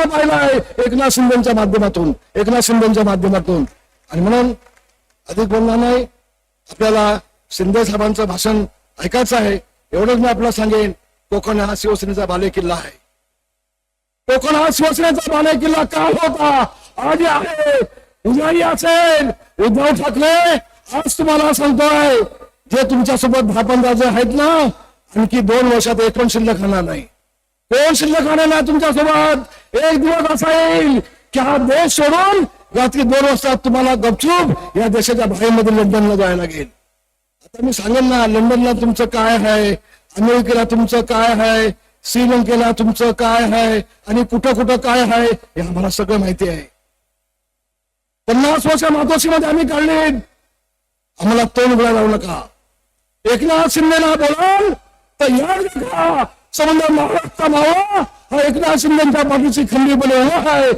सगळं पाहिलं आहे एकनाथ शिंदेच्या माध्यमातून, एकनाथ शिंदेच्या माध्यमातून. आणि म्हणून अधिक बोलणार नाही, आपल्याला शिंदे साहेबांचं भाषण ऐकायचं आहे. एवढंच मी आपल्याला सांगेन, कोकण हा शिवसेनेचा बालेकिल्ला आहे. कोकण हा शिवसेनेचा बालेकिल्ला काल होता, आज आहे, उद्याही असेल. उद्धव ठाकरे आज तुम्हाला सांगतोय, जे तुमच्यासोबत 10-15 जे आहेत ना, आणखी 2 वर्षात एक पण शिल्लक राहणार नाही. कोण शिल्लक राहणार नाही तुमच्यासोबत. एक दिवस असा येईल की हा देश सोडून रात्री 2 वाजता तुम्हाला गपचूप या देशाच्या बाहेरमध्ये लंडनला जायला लागेल. आता मी सांगेन ना, लंडनला तुमचं काय आहे, अमेरिकेला तुमचं काय आहे, श्रीलंकेला तुमचं काय आहे, आणि कुठं कुठं काय आहे हे आम्हाला सगळं माहिती आहे. 50 वर्ष मातोश्रीमध्ये आम्ही काढले. आम्हाला तोंड उघडा लावू नका. एकनाथ शिंदेला बोलाल तर याद नका, समजा महाराष्ट्र मावा हा एकनाथ शिंदेच्या पाठीची खंडी बने हुआ है.